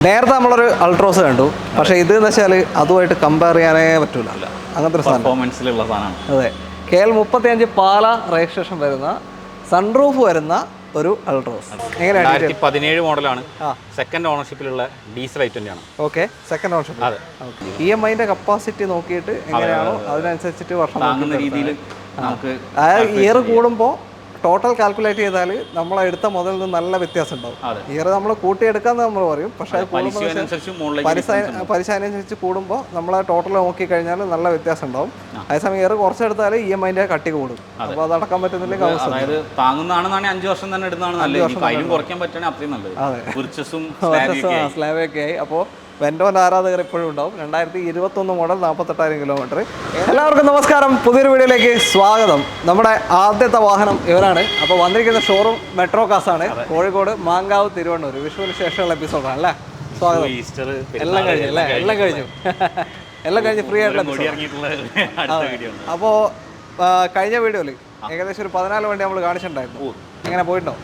നേരത്തെ നമ്മളൊരു അൾട്രോസ് കണ്ടു, പക്ഷേ ഇത് എന്ന് വെച്ചാൽ അതുമായിട്ട് കമ്പയർ ചെയ്യാനേ പറ്റൂല. അങ്ങനത്തെ ഒരു പെർഫോമൻസിലുള്ള സാധനമാണ്. അതെ, KL 35 പാല രജിസ്ട്രേഷൻ വരുന്ന സൺറൂഫ് വരുന്ന ഒരു അൾട്രോസ്. എങ്ങനെയാണ്? 2017 മോഡലാണ്. സെക്കൻഡ് ഓണർഷിപ്പിലുള്ള ഡീസൽ I20 ആണ്. Okay, second ownership. അതെ. EMIന്റെ കപ്പാസിറ്റി നോക്കിയിട്ട് എങ്ങനെയാണോ അതിനനുസരിച്ചിട്ട് വർഷം താങ്ങുന്ന രീതിയിൽ നമുക്ക് ഇയർ കൂടുമ്പോൾ ടോട്ടൽ കാൽക്കുലേറ്റ് ചെയ്താൽ നമ്മളെടുത്ത മുതൽ നിന്ന് നല്ല വ്യത്യാസം ഉണ്ടാവും. ഇയർ നമ്മൾ കൂട്ടിയെടുക്കാന്ന് നമ്മൾ പറയും, പക്ഷേ പലിശ അനുസരിച്ച് കൂടുമ്പോൾ നമ്മൾ ടോട്ടൽ നോക്കിക്കഴിഞ്ഞാൽ നല്ല വ്യത്യാസം ഉണ്ടാവും. അതേസമയം ഇയർ കുറച്ചെടുത്താൽ EMIന്റെ കട്ടി കൂടും. അപ്പോൾ അത് അടക്കാൻ പറ്റുന്നില്ലെങ്കിൽ അവസ്ഥ. അതായത് താങ്ങുന്നതാണെന്നാണ് 5 വർഷം തന്നെ എടുക്കുന്നതാണ് നല്ലത്. അതിലും കുറയ്ക്കാൻ പറ്റുകയാണെങ്കിൽ അത്രയും നല്ലത്. സ്ലാബൊക്കെ ആയി. അപ്പോൾ വെൻഡോൻ്റെ ആരാധകർ ഇപ്പോഴും ഉണ്ടാവും. 2021 മോഡൽ 48,000 കിലോമീറ്റർ. എല്ലാവർക്കും നമസ്കാരം, പുതിയൊരു വീഡിയോയിലേക്ക് സ്വാഗതം. നമ്മുടെ ആദ്യത്തെ വാഹനം ഇവരാണ്. അപ്പോൾ വന്നിരിക്കുന്ന ഷോറൂം മെട്രോ കാസാണ്, കോഴിക്കോട് മാങ്കാവ് തിരുവണ്ണൂർ. വിഷുവിന് ശേഷമുള്ള എപ്പിസോഡാണ് അല്ലേ? സ്വാഗതം. എല്ലാം കഴിഞ്ഞു അല്ലേ? എല്ലാം കഴിഞ്ഞു എല്ലാം കഴിഞ്ഞ് ഫ്രീ ആയിട്ടുള്ള. അപ്പോൾ കഴിഞ്ഞ വീഡിയോയിൽ ഏകദേശം ഒരു 14 വണ്ടി നമ്മൾ കാണിച്ചിട്ടുണ്ടായിരുന്നു. എങ്ങനെ പോയിട്ടുണ്ടോ?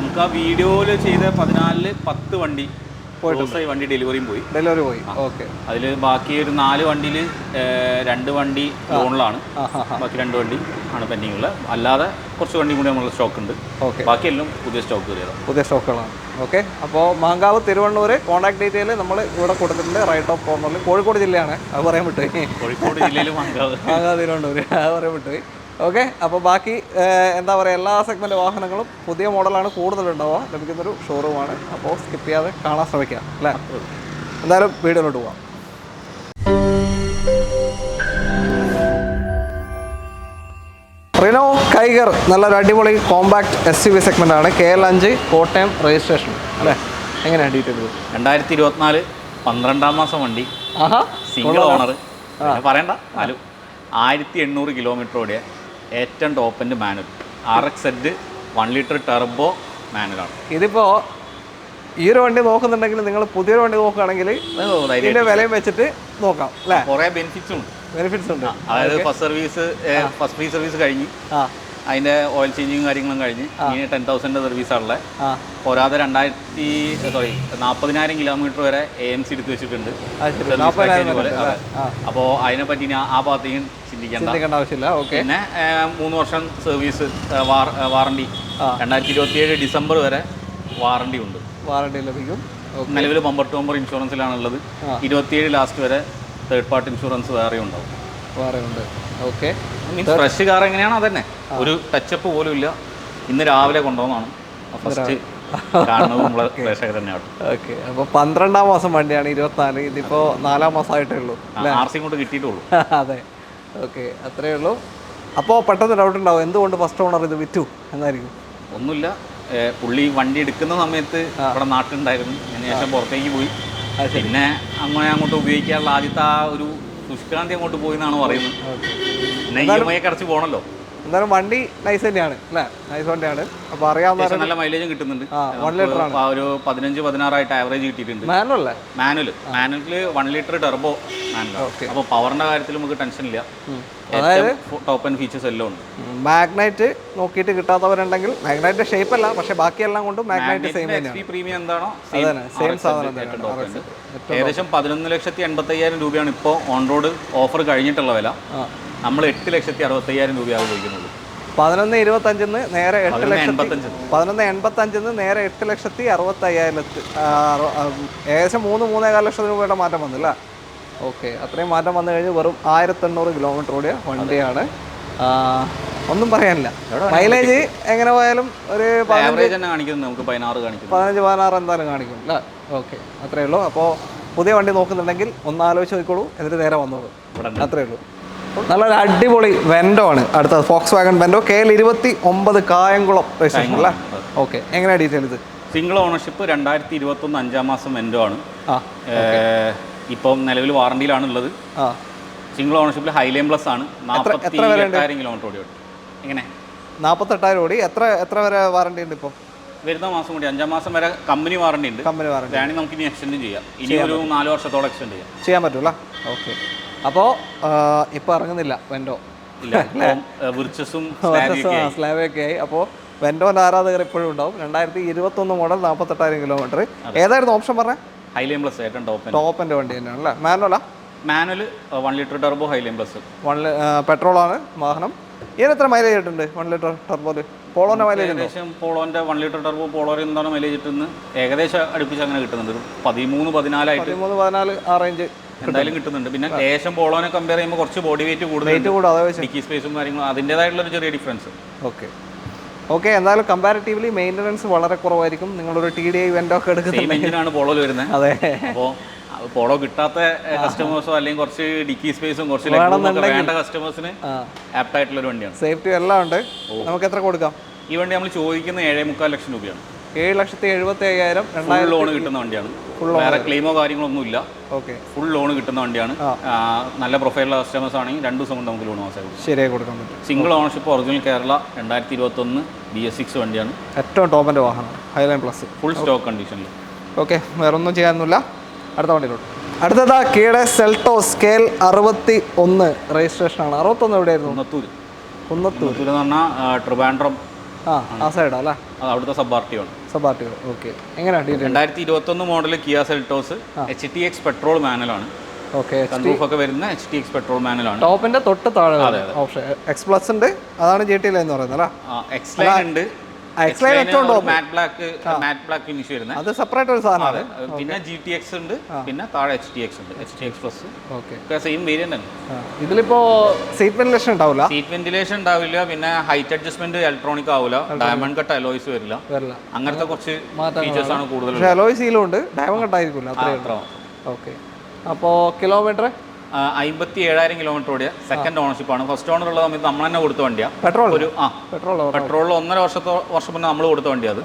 നമുക്ക് ആ വീഡിയോയിൽ ചെയ്ത 14 10 വണ്ടി വണ്ടി ഡെലിവറി പോയി. ഓക്കെ. അതിൽ ബാക്കി ഒരു 4 വണ്ടിയിൽ 2 വണ്ടി ലോണിലാണ്. ബാക്കി 2 വണ്ടി ആണ് പെൻഡിങ് ഉള്ളത്. അല്ലാതെ കുറച്ച് വണ്ടി കൂടി നമ്മളുടെ സ്റ്റോക്ക് ഉണ്ട്. ബാക്കിയെല്ലാം പുതിയ സ്റ്റോക്കുകളാണ്. ഓക്കെ. അപ്പോൾ മാങ്കാവ് തിരുവണ്ണൂർ കോൺടാക്ട് ഡീറ്റെയിൽ നമ്മൾ ഇവിടെ കൊടുത്തിട്ടുണ്ട്. റൈറ്റ് ഓഫ് കോർണറിൽ. കോഴിക്കോട് ജില്ലയാണ്, അത് പറയാൻ വിട്ടുപോയി. കോഴിക്കോട് ജില്ലയിൽ മാങ്കാവ് തിരുവണ്ണൂർ, അത് പറയാൻ വിട്ടുപോയി. ഓക്കെ. അപ്പോൾ ബാക്കി എന്താ പറയുക, എല്ലാ സെഗ്മെൻറ്റ് വാഹനങ്ങളും പുതിയ മോഡലാണ് കൂടുതലുണ്ടാവുക ലഭിക്കുന്നൊരു ഷോറൂമാണ്. അപ്പോൾ സ്കിപ്പ് ചെയ്യാതെ കാണാൻ ശ്രമിക്കുക അല്ലേ? എന്തായാലും വീഡിയോയിലോട്ട് പോവാം. റിനോ കൈഗർ നല്ലൊരു അടിപൊളി കോമ്പാക്ട് SUV സെഗ്മെൻ്റ് ആണ്. KL 5 കോട്ടയം രജിസ്ട്രേഷൻ അല്ലേ? എങ്ങനെയാണ് ഡീറ്റെയിൽ? 2024 12-ാം മാസം വണ്ടി, സിംഗിൾ ഓണർ. പറയണ്ട, 1800 കിലോമീറ്റർ ഓടിയ ഏറ്റവും top end manual RXZ 1 litre turbo മാനുവലാണ്. ഇതിപ്പോൾ ഈ ഒരു വണ്ടി നോക്കുന്നുണ്ടെങ്കിൽ നിങ്ങൾ പുതിയൊരു വണ്ടി നോക്കുകയാണെങ്കിൽ ഇതിൻ്റെ വിലയും വെച്ചിട്ട് നോക്കാം അല്ലേ? കുറേ ബെനിഫിറ്റ്സ് ഉണ്ട്. അതായത് ഫസ്റ്റ് ഫ്രീ സർവീസ് കഴിഞ്ഞ് അതിൻ്റെ ഓയിൽ ചേഞ്ചിങ് കാര്യങ്ങളും കഴിഞ്ഞ് ഇനി 10,000 സർവീസാണുള്ളത്. പോരാതെ 40,000 കിലോമീറ്റർ വരെ AMC എടുത്ത് വെച്ചിട്ടുണ്ട്. അപ്പോൾ അതിനെപ്പറ്റി ആ ഭാഗത്തേക്കും ചിന്തിക്കേണ്ട ആവശ്യമില്ല. പിന്നെ 3 വർഷം സർവീസ് വാറണ്ടി, 2027 ഡിസംബർ വരെ വാറണ്ടി ഉണ്ട്. വാറണ്ടി ലഭിക്കും. നിലവിൽ ബമ്പർ ടു ബമ്പർ ഇൻഷുറൻസിലാണുള്ളത്. 27 ലാസ്റ്റ് വരെ തേർഡ് പാർട്ടി ഇൻഷുറൻസ് വേറെ ഉണ്ടാവും. ഓക്കെ. മീൻസ് ഫ്രഷ് കാർ എങ്ങനെയാണോ അതന്നെ, ഒരു ടച്ചപ്പ് പോലും ഇല്ല. ഇന്ന് രാവിലെ കൊണ്ടുവന്നാണ് ഫസ്റ്റ് കാണുന്നത് നമ്മളെ പ്രേക്ഷകർ തന്നെയാണ്. ഓക്കെ. അപ്പോൾ 12-ാം മാസം വണ്ടിയാണ്, 24. ഇതിപ്പോൾ 4-ാം മാസമായിട്ടേ ഉള്ളൂ. RC കൊണ്ട് കിട്ടിയിട്ടുള്ളൂ. അതെ. ഓക്കെ, അത്രയേ ഉള്ളൂ. അപ്പോൾ പെട്ടെന്ന് ഡൗട്ട് ഉണ്ടാവും, എന്തുകൊണ്ട് ഫസ്റ്റ് ഓണർ ഇത് വിറ്റു എന്നായിരിക്കും? ഒന്നുമില്ല, പുള്ളി വണ്ടി എടുക്കുന്ന സമയത്ത് ഇവിടെ നാട്ടിലുണ്ടായിരുന്നു. അതിനുശേഷം പുറത്തേക്ക് പോയി. പിന്നെ അങ്ങനെ അങ്ങോട്ട് ഉപയോഗിക്കാനുള്ള ആദ്യത്തെ ആ ഒരു ദുഷ്ക്രാന്തി അങ്ങോട്ട് പോയി എന്നാണ് പറയുന്നത്. പിന്നെ EMI അടച്ച് പോകണല്ലോ. എന്തായാലും വണ്ടി നൈസ് തന്നെയാണ് അല്ലേ? നൈസ് വണ്ടിയാണ്. അപ്പോൾ അറിയാവുന്ന നല്ല മൈലേജും കിട്ടുന്നുണ്ട്. 1 ലിറ്റർ ആണ്. ഒരു 15-16 ആവറേജ് കിട്ടിയിട്ടുണ്ട്. മാനുവലിൽ 1 ലിറ്റർ ടെർബോ മാനുവൽ. അപ്പോൾ പവറിന്റെ കാര്യത്തിൽ നമുക്ക് ടെൻഷൻ ഇല്ല. അതായത് ടോപ്പ് ആൻഡ് ഫീച്ചേഴ്സ് എല്ലാം ഉണ്ട്. മാഗ്നൈറ്റ് നോക്കിയിട്ട് കിട്ടാത്തവരുണ്ടെങ്കിൽ, മാഗ്നൈറ്റ് ഷേപ്പ് അല്ല, പക്ഷേ ബാക്കിയെല്ലാം കൊണ്ടും മാഗ്നൈറ്റ് സെയിം തന്നെയാണ്. പ്രീമിയം എന്താണോ സെയിം സാധനം. ഏകദേശം 11,85,000 രൂപയാണ് ഇപ്പോൾ ഓൺ റോഡ് ഓഫർ കഴിഞ്ഞിട്ടുള്ള വില. നമ്മൾ 8,65,000 രൂപയാണ് ഉപയോഗിക്കുന്നത്. 11,25 നേരെ 11,85 നേരെ 8,65,000. ഏകദേശം 3-3.25 ലക്ഷം രൂപയുടെ മാറ്റം വന്നില്ല. ഓക്കെ. അത്രയും മാറ്റം വന്നു കഴിഞ്ഞ് വെറും 1,800 കിലോമീറ്റർ ഓടിയ വണ്ടിയാണ്. ഒന്നും പറയാനില്ല. മൈലേജ് എങ്ങനെ പോയാലും ഒരു 15-16 എന്തായാലും കാണിക്കും അല്ലേ? ഓക്കെ, അത്രയേ ഉള്ളൂ. അപ്പോൾ പുതിയ വണ്ടി നോക്കുന്നുണ്ടെങ്കിൽ ഒന്ന് ആലോചിച്ച് നോക്കിക്കോളൂ, എന്നിട്ട് നേരെ വന്നോളൂ. അത്രയേ ഉള്ളൂ. നല്ലൊരു അടിപൊളി വെൻഡോ ആണ് അടുത്തത്. Volkswagen Vento, KL 29 Kayamkulam registration അല്ലേ? ഓക്കെ. എങ്ങനെയാണ് ഡീറ്റെയിൽ? ഇത് സിംഗിൾ ഓണർഷിപ്പ്, 2021 5-ാം മാസം വെൻഡോ ആണ്. ഇപ്പം നിലവിൽ വാറണ്ടിയിലാണ് ഉള്ളത്. സിംഗിൾ ഓണർഷിപ്പിൽ ഹൈലൈൻ പ്ലസ് ആണ്. 48,000 കിലോമീറ്റർ ഓടി. എങ്ങനെ 48,000 ഓടി. എത്ര വരെ വാറണ്ടി ഉണ്ട് ഇപ്പോൾ? വരുന്ന മാസം കൂടി 5-ാം മാസം വരെ കമ്പനി വാറണ്ടി ഉണ്ട്. വേണമെങ്കിൽ നമുക്ക് ഇനി എക്സ്റ്റെൻഡ് ചെയ്യാം. ഇനി ഒരു 4 വർഷത്തോളം എക്സ്റ്റെൻഡ് ചെയ്യാൻ പറ്റൂല. ഓക്കെ. അപ്പോൾ ഇപ്പോൾ ഇറങ്ങുന്നില്ല വെൻഡോ ഇല്ല. വിർച്ചസും സ്ലാബൊക്കെ ആയി. അപ്പോൾ വെൻഡോൻ്റെ ആരാധകർ ഇപ്പോഴും ഉണ്ടാവും. 2021 മോഡൽ 48,000 കിലോമീറ്റർ. ഏതായിരുന്നു ഓപ്ഷൻ പറഞ്ഞത്? ഹൈലൈൻ പ്ലസ് ഏറ്റവും ടോപ്പിൻ്റെ വണ്ടി തന്നെയാണ് അല്ലേ? മാനുവലാ? Manual 1 litre turbo highline plus. പെട്രോളാണ് വാഹനം. ഇതിന് എത്ര മൈലേജ് കിട്ടുന്നുണ്ട് 1 ലിറ്റർ ടർബോയിൽ? പോളോൻ്റെ മൈലേജ് ഏകദേശം പോളോൻ്റെ 1 ലിറ്റർ ടർബോ പോളോയിൽ എന്താണ് മൈലേജ് കിട്ടുന്നത്? ഏകദേശം അടുപ്പിച്ച് അങ്ങനെ കിട്ടുന്നുണ്ട്. ഒരു 13-14 ആയിട്ട് 13-14 ആ റേഞ്ച് എന്തായാലും കിട്ടുന്നുണ്ട്. പിന്നെ ലേശം പോളോനെ കമ്പയർ ചെയ്യുമ്പോൾ കുറച്ച് ബോഡി വെയിറ്റ് കൂടുതൽ, ഡിക്കി സ്പേസും കാര്യങ്ങളും അതിൻ്റേതായിട്ടുള്ള ഒരു ചെറിയ ഡിഫറൻസ്. ഓക്കെ. എന്തായാലും കമ്പാരിറ്റീവ്ലി മെയിൻ്റനൻസ് വളരെ കുറവായിരിക്കും. നിങ്ങളൊരു TDI ഇവൻ്റൊക്കെ എടുക്കുന്ന എഞ്ചിനാണ് പോളോയിൽ വരുന്നത്. അതെ. അപ്പോൾ പോളോ കിട്ടാത്ത കസ്റ്റമേഴ്സോ അല്ലെങ്കിൽ കുറച്ച് ഡിക്കി സ്പേസും കുറച്ച് വേണ്ട കസ്റ്റമേഴ്സിന് ആപ്റ്റ് ആയിട്ടുള്ള ഒരു വണ്ടിയാണ്. സേഫ്റ്റി എല്ലാം ഉണ്ട്. നമുക്ക് എത്ര കൊടുക്കാം? ഈ വണ്ടി നമ്മൾ ചോദിക്കുന്നത് 7.25 ലക്ഷം രൂപയാണ്. 7,75,000 ഫുൾ ലോൺ കിട്ടുന്ന വണ്ടിയാണ്. വേറെ ക്ലെയിമോ കാര്യങ്ങളൊന്നും ഇല്ല. ഫുൾ ലോൺ കിട്ടുന്ന വണ്ടിയാണ്. നല്ല പ്രൊഫൈലുള്ള കസ്റ്റമേഴ്സ് ആണെങ്കിൽ 2 ദിവസം കൊണ്ട് നമുക്ക് ലോൺ പാസ്സാകും. ശരിയായി കൊടുക്കാൻ പറ്റും. Single ownership original Kerala 2021 BS6 വണ്ടിയാണ്. ഏറ്റവും ടോപ്പിൻ്റെ വാഹനം, ഹൈലൈൻ പ്ലസ്, ഫുൾ സ്റ്റോക്ക് കണ്ടീഷനിൽ. ഓക്കെ, വേറെ ഒന്നും ചെയ്യാനൊന്നുമില്ല. അടുത്ത വണ്ടിയിലോട്ട്. അടുത്തതാ കിയുടെ സെൽട്ടോസ് KL 61 രജിസ്ട്രേഷനാണ്. 61 എവിടെയായിരുന്നു? കുന്നത്തൂർ എന്ന് പറഞ്ഞാൽ ട്രിവാൻഡ്രം. ആ സൈഡാ അല്ലേ? അവിടുത്തെ സബാർട്ടിയാണ്. ഓക്കെ. എങ്ങനെയാണ് 2021 model Kia Seltos HTX petrol മാനുവലാണ്. ഓക്കെ. സൺറൂഫ് ഒക്കെ വരുന്ന HTX പെട്രോൾ മാനുവലാണ്. ടോപ്പിന്റെ തൊട്ട് താഴെ ഓപ്ഷൻ X പ്ലസ് ഉണ്ട്. അതാണ് GT ലൈൻ എന്ന് പറയുന്നത് അല്ലേ? X ലൈൻ ഉണ്ട്. മാറ്റ് ബ്ലാക്ക് ഫിനിഷ് വരുന്നത്, അത് സെപ്പറേറ്റ് ഒരു സാധനമാണ്. പിന്നെ GTX ഉണ്ട്, പിന്നെ താഴെ HTX ഉണ്ട്. HTX പ്ലസ് ഒക്കെ സെയിം വേരിയന്റ് ആണ്. ഇതിലിപ്പോ സീറ്റ് വെന്റിലേഷൻ ഉണ്ടാവില്ല. സീറ്റ് വെന്റിലേഷൻ ഉണ്ടാവില്ല. പിന്നെ ഹൈറ്റ് അഡ്ജസ്റ്റ്മെന്റ് ഇലക്ട്രോണിക് ആവില്ല. ഡയമണ്ട് കട്ട് അലോയ്സ് വരില്ല. അങ്ങനത്തെ കുറച്ച് ഫീച്ചേഴ്സ് ആണ് കൂടുതൽ. പക്ഷേ അലോയ് സീലും ഉണ്ട്, ഡയമണ്ട് കട്ട് ആയിരിക്കില്ല. ഓക്കെ. അപ്പോൾ കിലോമീറ്റർ 57,000 കിലോമീറ്റർ ഓടിയ സെക്കൻഡ് ഓണർഷിപ്പ് ആണ്. ഫസ്റ്റ് ഓണർ ഉള്ള സമയത്ത് നമ്മൾ തന്നെ കൊടുത്ത വണ്ടിയാണ്. പെട്രോളിൽ 1.5 വർഷം മുന്നേ നമ്മൾ കൊടുത്ത വണ്ടിയാണ്.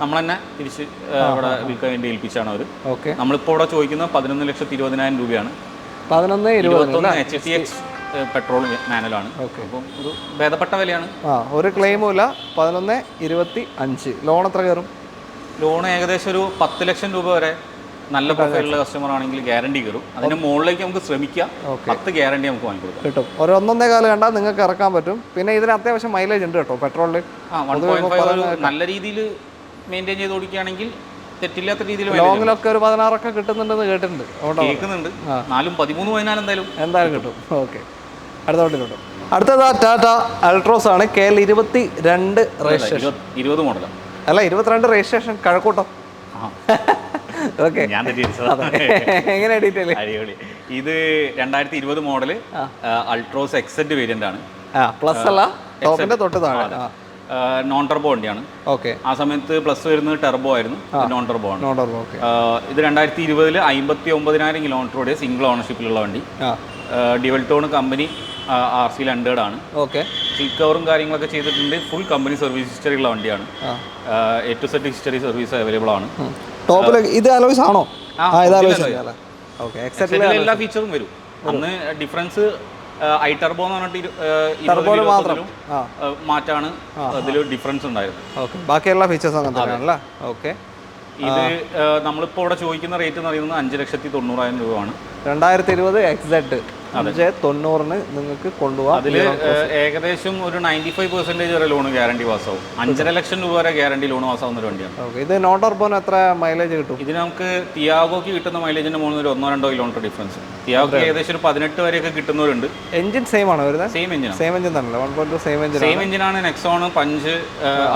നമ്മൾ തന്നെ തിരിച്ച് അവിടെ വിൽക്കാൻ വേണ്ടി ഏൽപ്പിച്ചാണ് അവർ. നമ്മളിപ്പോൾ ഇവിടെ ചോദിക്കുന്നത് 11,20,000 രൂപയാണ്. 11,20,000 HTX പെട്രോൾ മാനുവലാണ്. അപ്പം ഒരു ഭേദപ്പെട്ട വിലയാണ്. ഒരു ക്ലെയിമും ഇല്ല. 11,25. ലോൺ എത്ര കയറും? ലോൺ ഏകദേശം ഒരു 10 ലക്ഷം രൂപ വരെ നല്ല പ്രൊഫൈലുള്ള കസ്റ്റമർ ആണെങ്കിൽ ഗ്യാരണ്ടി കയറും. അതിന്റെ മുകളിലേക്ക് നമുക്ക് ശ്രമിക്കാം. 10 ഗ്യാരണ്ടി നമുക്ക് വാങ്ങിക്കൊടുക്കാം. കിട്ടും. ഒരു 1.5 കണ്ടാൽ നിങ്ങൾക്ക് ഇറക്കാൻ പറ്റും. പിന്നെ ഇതിന് അത്യാവശ്യം മൈലേജ് ഉണ്ട് കേട്ടോ. പെട്രോളിൽ 1.5 നല്ല രീതിയിൽ മെയിൻറ്റെയിൻ ചെയ്ത് ഓടിക്കുകയാണെങ്കിൽ തെറ്റില്ലാത്ത രീതിയിൽ ലോങ്ങിലൊക്കെ ഒരു 16 കിട്ടുന്നുണ്ടെന്ന് കേട്ടിട്ടുണ്ട്. കേൾക്കുന്നുണ്ട്. 13-14 എന്തായാലും കിട്ടും. ഓക്കെ. അടുത്തതാ ടാറ്റ അൾട്രോസ് ആണ്. KL 22 registration. 20 മോഡലാണ് അല്ല, 22 രജിസ്ട്രേഷൻ കഴക്കൂട്ടം. ഞാൻ എങ്ങനെയാ ഡീറ്റെയിൽ? അടിപൊളി. ഇത് 2020 മോഡല് അൾട്രോസ് എക്സെന്റ് വേരിയന്റ് ആണ്. പ്ലസ് അല്ല, ടോപ്പിന്റെ തൊട്ട് താഴെ. നോൺ ടെർബോ വണ്ടിയാണ്. ഓക്കെ. ആ സമയത്ത് പ്ലസ് വരുന്നത് ടെർബോ ആയിരുന്നു, നോൺ ടെർബോ ആണ്. ഇത് 2020 59,000 കിലോമീറ്റർ ഓടിയ സിംഗിൾ ഓണർഷിപ്പിലുള്ള വണ്ടി. ഡ്യുവൽ ടോൺ കമ്പനി RC 100 ആണ്. ഓക്കെ. സീറ്റ് കവറും കാര്യങ്ങളൊക്കെ ചെയ്തിട്ടുണ്ട്. ഫുൾ കമ്പനി സർവീസ് ഹിസ്റ്ററി ഉള്ള വണ്ടിയാണ്. A to Z history service available ആണ്. ടോപ്പിൽ ഇത് അലോയ്സ് ആണോ? എല്ലാ ഫീച്ചറും വരും. അന്ന് ഡിഫറൻസ് ഐ ടർബോ എന്ന് പറഞ്ഞിട്ട് മാറ്റാണ് അതിൽ ഡിഫറൻസ് ഉണ്ടായിരുന്നു. ബാക്കിയുള്ള ഫീച്ചേഴ്സ് അങ്ങനെ തന്നെയാണല്ലേ? ഓക്കെ. ഇത് നമ്മളിപ്പോൾ ഇവിടെ ചോദിക്കുന്ന റേറ്റ് എന്ന് പറയുന്നത് 5,90,000 രൂപയാണ്. 2020 XZ 590 നിങ്ങൾക്ക് കൊണ്ടുപോകാം. അതിൽ ഏകദേശം ഒരു 95% വരെ ലോൺ ഗ്യാരണ്ടി പാസ്സാവും. 5.5 ലക്ഷം രൂപ വരെ ഗ്യാരണ്ടി ലോൺ പാസ്സാവുന്ന ഒരു വണ്ടിയാണ്. ഇത് നോൺ ടർബോന് എത്ര മൈലേജ് കിട്ടും? ഇത് നമുക്ക് തിയാഗോക്ക് കിട്ടുന്ന മൈലേജിന്റെ മുകളിൽ ഒരു 1-2 കിലോമീറ്റർ ഡിഫറൻസ്. തിയാഗോക്ക് ഏകദേശം ഒരു 18 വരെയൊക്കെ കിട്ടുന്നവരുണ്ട്. എഞ്ചിൻ സെയിം ആണോ വരുന്നത്? സെയിം എഞ്ചിൻ തന്നെയല്ലേ? 1.2 സെയിം എഞ്ചിനാണ്. നെക്സോൺ, പഞ്ച്,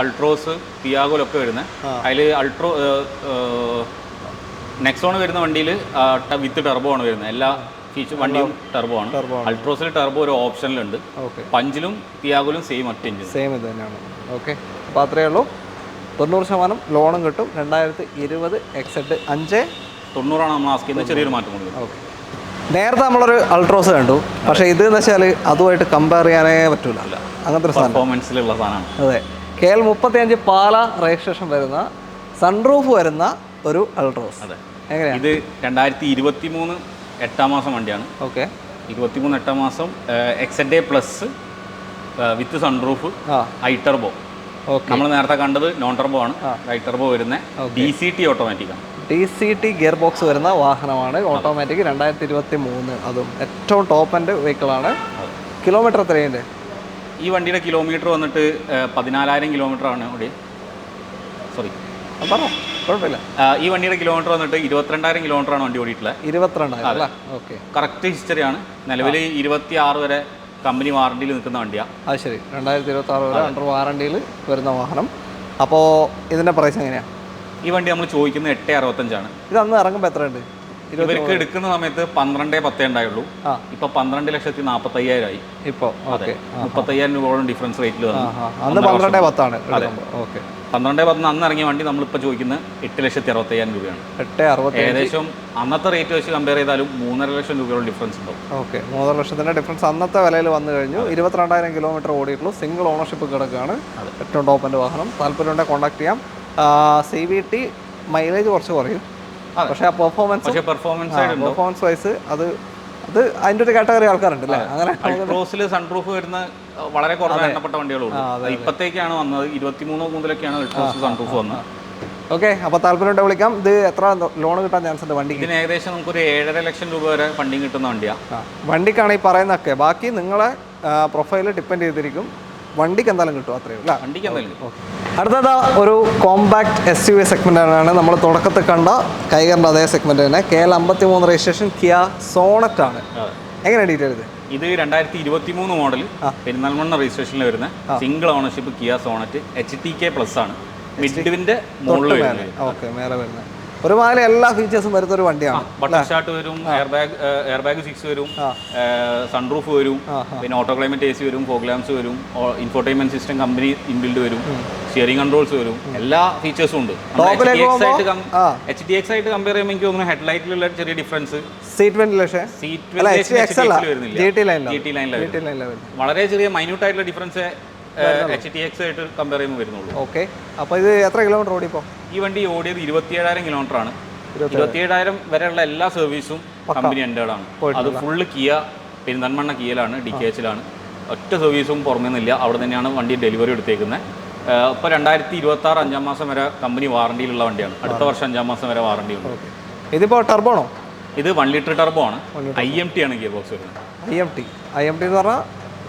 അൾട്രോസ്, തിയാഗോയിലൊക്കെ വരുന്നത്. അതിൽ നെക്സോൺ വരുന്ന വണ്ടിയിൽ വിത്ത് ടെർബോ ആണ് വരുന്നത്. എല്ലാ ഫീച്ചർ വണ്ടിയും ടെർബോ ആണ്. അൾട്രോസിൽ ടെർബോ ഒരു ഓപ്ഷനിലുണ്ട്. പഞ്ചിലും തിയാഗോയിലും സെയിം ഒറ്റ എഞ്ചിൻ സെയിം ഇത് തന്നെയാണ്. ഓക്കെ. അപ്പോൾ അത്രയേ ഉള്ളൂ. 90% ലോണും കിട്ടും. 2020 XZ 590 നമ്മൾ ആസ്ക് ചെയ്യുന്നത്. ചെറിയൊരു മാറ്റം കൊണ്ട്. ഓക്കെ. നേരത്തെ നമ്മളൊരു അൾട്രോസ് കണ്ടു. പക്ഷേ ഇത് എന്ന് വെച്ചാൽ അതുമായിട്ട് കമ്പയർ ചെയ്യാനേ പറ്റൂല. അങ്ങനത്തെ ഒരു പെർഫോമൻസിലുള്ള സാധനമാണ്. അതെ. KL 35 പാല രജിസ്ട്രേഷൻ വരുന്ന സൺറൂഫ് വരുന്ന ഒരു അൾട്രോസ്. അതെ. എങ്ങനെയാണ് ഇത്? 2023 8 മാസം വണ്ടിയാണ്. ഓക്കെ. 23 8 മാസം XZ plus with sunroof I turbo. നമ്മൾ നേരത്തെ കണ്ടത് നോൺ ടർബോ ആണ്. ഐ ടർബോ വരുന്ന DCT ഓട്ടോമാറ്റിക്കാണ്. DCT ഗിയർ ബോക്സ് വരുന്ന വാഹനമാണ്. ഓട്ടോമാറ്റിക് 2023. അതും ഏറ്റവും ടോപ്പ് എൻഡ് വെഹിക്കിളാണ്. കിലോമീറ്റർ എത്രയുണ്ട് ഈ വണ്ടിയുടെ? കിലോമീറ്റർ വന്നിട്ട് 14,000 കിലോമീറ്റർ ആണ്. സോറി, പറ. കുഴപ്പമില്ല. ഈ വണ്ടിയുടെ കിലോമീറ്റർ വന്നിട്ട് 22,000 കിലോമീറ്ററാണ് വണ്ടി ഓടിയിട്ടുള്ളത്. 22,000 അല്ലേ? ഓക്കെ. കറക്റ്റ് ഹിസ്റ്ററിയാണ്. നിലവിൽ 26 വരെ കമ്പനി വാറണ്ടിയിൽ നിൽക്കുന്ന വണ്ടിയാണ്. അത് ശരി. 2026 വരെ അണ്ടർ വാറണ്ടിയിൽ വരുന്ന വാഹനം. അപ്പോൾ ഇതിൻ്റെ പ്രൈസ് എങ്ങനെയാണ്? ഈ വണ്ടി നമ്മൾ ചോദിക്കുന്നത് 8,65 ഇത് അന്ന് ഇറങ്ങുമ്പോൾ എത്രയുണ്ട്? ഇവർക്ക് എടുക്കുന്ന സമയത്ത് 12,10 ഉണ്ടായുള്ളൂ. ഇപ്പൊ 12,45,000 ആയി. ഇപ്പോൾ ഓക്കെ. 35,000 രൂപയോളം ഡിഫറൻസ് റേറ്റിൽ വന്നു. അന്ന് 12,10 ഓക്കെ. 12,10 അന്ന് ഇറങ്ങിയ വണ്ടി നമ്മളിപ്പോൾ ചോദിക്കുന്നത് 8,65,000 രൂപയാണ്. 8,60. ഏകദേശം അന്നത്തെ റേറ്റ് വെച്ച് കമ്പയർ ചെയ്താലും 3.5 ലക്ഷം രൂപയോളം ഡിഫറൻസ് ഉണ്ടാവും. ഓക്കെ. 3.5 ലക്ഷത്തിൻ്റെ ഡിഫറൻസ് അന്നത്തെ വിലയിൽ വന്നു കഴിഞ്ഞു. 22,000 കിലോമീറ്റർ ഓടിയിട്ടുള്ളൂ. സിംഗിൾ ഓണർഷിപ്പ് കിടക്കുകയാണ്. ഏറ്റവും ടോപ്പിൻ്റെ വാഹനം. താല്പര്യമുണ്ടെങ്കിൽ കോൺടാക്ട് ചെയ്യാം. CVT മൈലേജ് കുറച്ച് കുറയും, പക്ഷേ ആ പെർഫോമൻസ് വൈസ് അത് അതിൻ്റെ ഒരു കാറ്റഗറി ആൾക്കാരുണ്ട് അല്ലേ? അങ്ങനെ അൾട്രോസിൽ സൺറൂഫ് വരുന്ന വളരെ കുറച്ച് എണ്ണപ്പെട്ട വണ്ടികളുള്ളൂ. ഇപ്പോഴത്തേക്കാണ് വന്നത്. 23 മുതലൊക്കെയാണ് അൾട്രോസിൽ സൺറൂഫ് വന്നത്. ഓക്കെ. അപ്പോൾ താല്പര്യമുണ്ടെങ്കിൽ വിളിക്കാം. ഇത് എത്ര ലോൺ കിട്ടാൻ ചാൻസ് ഉണ്ട് വണ്ടിക്ക്? ഇതിന് ഏകദേശം നമുക്കൊരു 7.5 ലക്ഷം രൂപ വരെ ഫണ്ടിങ് കിട്ടുന്ന വണ്ടിയാണ്. വണ്ടിക്കാണ് ഈ പറയുന്നതൊക്കെ. ബാക്കി നിങ്ങളെ പ്രൊഫൈൽ ഡിപ്പെൻഡ് ചെയ്തിരിക്കും. വണ്ടിക്ക് എന്തായാലും കിട്ടും, അത്രയും അല്ല? വണ്ടിക്ക് എന്തായാലും. അടുത്തത് ഒരു കോമ്പാക്ട് SUV സെഗ്മെൻ്റാണ്. നമ്മൾ തുടക്കത്തിൽ കണ്ട കൈകറിൻ്റെ അതേ സെഗ്മെൻറ്റ് തന്നെ. KL 53 രജിസ്ട്രേഷൻ കിയ സോണറ്റ് ആണ്. എങ്ങനെ ഡീറ്റെയിൽ ഇത്? ഇത് 2023 മോഡൽ പെരിന്തൽമണ്ണ രജിസ്ട്രേഷനിൽ വരുന്ന single ownership Kia Sonet HTK+ ആണ്. മിഡ്വിന്റെ മുകളിൽ വരുന്നത്. ഓക്കെ, മേലെ വരുന്നത്. ഒരുമാതിരി എല്ലാ ഫീച്ചേഴ്സും വരുന്ന ഒരു വണ്ടിയാണ്. ബട്ടൺ സ്റ്റാർട്ട് വരും, എയർ ബാഗ് 6 വരും, സൺറൂഫ് വരും, പിന്നെ ഓട്ടോ ക്ലൈമറ്റ് AC വരും, ഫോഗ് ലാംപ്സ് വരും, ഇൻഫോർടൈൻമെന്റ് സിസ്റ്റം കമ്പനി ഇൻബിൽഡ് വരും, സ്റ്റിയറിംഗ് കൺട്രോൾസ് വരും, എല്ലാ ഫീച്ചേഴ്സും ഉണ്ട്. HTX ആയിട്ട് കമ്പയർ ചെയ്യുമ്പോൾ എനിക്ക് തോന്നുന്നു ഹെഡ്ലൈറ്റിലുള്ള ചെറിയ ഡിഫറൻസ്. സീറ്റ് വെന്റിലേഷൻ വളരെ ചെറിയ മൈന്യൂട്ട് ആയിട്ടുള്ള ഡിഫറൻസ് HTX ആയിട്ട് കമ്പയർ ചെയ്യുമ്പോൾ വരുന്നുള്ളൂ. ഓക്കെ. അപ്പോൾ ഇത് എത്ര കിലോമീറ്റർ ഓടി? ഇപ്പോൾ ഈ വണ്ടി ഓടിയത് 27,000 കിലോമീറ്റർ ആണ്. 27,000 വരെയുള്ള എല്ലാ സർവീസും കമ്പനി എൻഡേഡ് ആണ്. അത് ഫുള്ള് കിയ പെരിന്തൽമണ്ണ കിയയിലാണ്, DKHലാണ്. ഒറ്റ സർവീസും പുറമേ നിന്നില്ല. അവിടെ തന്നെയാണ് വണ്ടി ഡെലിവറി എടുത്തേക്കുന്നത്. ഇപ്പോൾ 2026 5-ാം മാസം വരെ കമ്പനി വാറണ്ടിയിലുള്ള വണ്ടിയാണ്. അടുത്ത വർഷം 5-ാം മാസം വരെ വാറണ്ടി ഉണ്ട്. ഇതിപ്പോൾ ടർബോണോ? ഇത് 1 ലിറ്റർ ടർബോ ആണ്. IMT ആണ് ഗിയർ ബോക്സ് വരുന്നത്. IMT എന്ന് പറഞ്ഞാൽ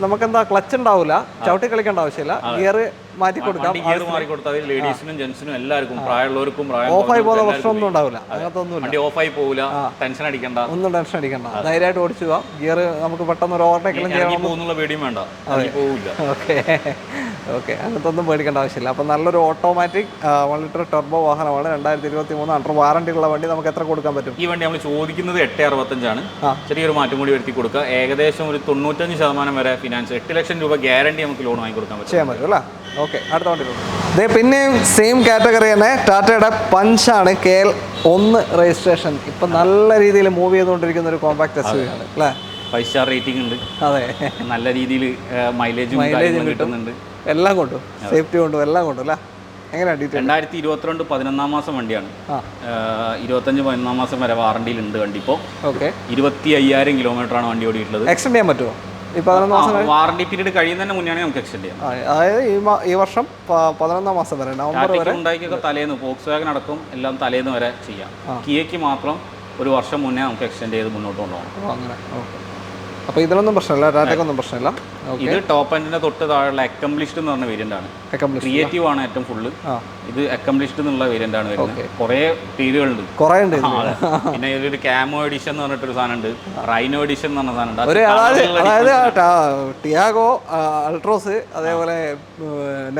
നമുക്കെന്താ ക്ലച്ച് ഉണ്ടാവില്ല, ചവിട്ടി കളിക്കേണ്ട ആവശ്യമില്ല. ഗിയർ മാറ്റി കൊടുക്കാം. ഗിയർ മാറി കൊടുത്താൽ ലേഡീസിനും ജെന്റ്സിനും എല്ലാവർക്കും, പ്രായമുള്ളവർക്കും ഓഫായി പോകുന്ന പ്രശ്നമൊന്നും ഉണ്ടാവില്ല. അങ്ങനത്തെ ഒന്നുമില്ല. വണ്ടി ഓഫായി പോകില്ല. ടെൻഷൻ അടിക്കണ്ട, ഒന്നും ടെൻഷൻ അടിക്കണ്ട. ധൈര്യമായിട്ട് ഓടിച്ചു പോവാം. ഗിയർ നമുക്ക് പെട്ടെന്ന് ഒരു ഓവർടേക്കെല്ലാം ചെയ്യാൻ പോകുന്നുള്ള പേടിയും വേണ്ട, പോകില്ല. ഓക്കെ. അങ്ങനത്തെ ഒന്നും പേടിക്കേണ്ട ആവശ്യമില്ല. അപ്പം നല്ലൊരു ഓട്ടോമാറ്റിക് 1 ലിറ്റർ ടർബോ വാഹനമാണ്. 2023 അണ്ടർ വാറണ്ടിയുള്ള വണ്ടി നമുക്ക് എത്ര കൊടുക്കാൻ പറ്റും? ഈ വണ്ടി നമ്മൾ ചോദിക്കുന്നത് 8,65 ആണ്. ചെറിയൊരു മാറ്റം കൂടി വരുത്തി കൊടുക്കുക. ഏകദേശം ഒരു 95% വരെ ഫിനാൻസ്, 8 ലക്ഷം രൂപ ഗ്യാരണ്ടി നമുക്ക് ലോൺ വാങ്ങി കൊടുക്കാൻ ചെയ്യാൻ പറ്റും അല്ലേ? ഓക്കെ. അടുത്ത വണ്ടി ഇതേ പിന്നെയും സെയിം കാറ്റഗറി തന്നെ ടാറ്റയുടെ പഞ്ചാണ്. KL 1 registration. ഇപ്പം നല്ല രീതിയിൽ മൂവ് ചെയ്തുകൊണ്ടിരിക്കുന്ന ഒരു കോമ്പാക്ട് SUV ആണ് അല്ലേ? 5 സ്റ്റാർ റേറ്റിംഗ് ഉണ്ട്. അതെ, നല്ല രീതിയിൽ മൈലേജും കിട്ടുന്നുണ്ട്. എല്ലാം കൊണ്ടും, സേഫ്റ്റി കൊണ്ടും എല്ലാം കൊണ്ടും അല്ലേ? എങ്ങനെയാണ് ഡീറ്റെയിൽ? 2022 11-ാം മാസം വണ്ടിയാണ്. 25 11-ാം മാസം വരെ വാറണ്ടിയിലുണ്ട് വണ്ടി. ഇപ്പോൾ ഓക്കെ. 25,000 കിലോമീറ്ററാണ് വണ്ടി ഓടിയിട്ടുള്ളത്. എക്സ്റ്റെൻഡ് ചെയ്യാൻ പറ്റുമോ? വാറണ്ടി പീരീഡ് കഴിയുന്നതിന് മുന്നേ നമുക്ക് എക്സ്റ്റെൻഡ് ചെയ്യാം. അതായത് ഈ വർഷം 11-ാം മാസം വരെ, നവംബർ വരെ. ഉണ്ടാക്കിയൊക്കെ തലേന്ന് ഫോക്സ് വാഗൺ അടക്കം എല്ലാം തലേന്ന് വരെ ചെയ്യാം. കിയയ്ക്ക് മാത്രം ഒരു വർഷം മുന്നേ നമുക്ക് എക്സ്റ്റെൻഡ് ചെയ്ത് മുന്നോട്ട് കൊണ്ടുപോകണം. അങ്ങനെ. ഓക്കെ. അപ്പോൾ ഇതിലൊന്നും പ്രശ്നമില്ല, ടാറ്റയ്ക്കൊന്നും പ്രശ്നമില്ല. ഇത് ടോപ്പ് എൻഡിന്റെ തൊട്ട് താഴെയുള്ള അക്കംപ്ലിഷ്ഡ് എന്ന് പറഞ്ഞ വേരിയന്റ് ആണ്. ക്രിയേറ്റീവ് ആണ് ഏറ്റവും ഫുള്ള്. ഇത് അക്കംപ്ലിഷ്ഡ് എന്നുള്ള വേരിയന്റ് ആണ് വരുന്നത്. കുറേ പേരുകളുണ്ട്, കുറേ ഉണ്ട്. പിന്നെ ഇതിലൊരു ക്യാമോ എഡിഷൻ എന്ന് പറഞ്ഞിട്ടൊരു സാധനം ഉണ്ട്, റൈനോ എഡിഷൻ എന്ന് പറഞ്ഞ സാധനം ഉണ്ട്. അതായത് ടിയാഗോ, അൾട്രോസ്, അതേപോലെ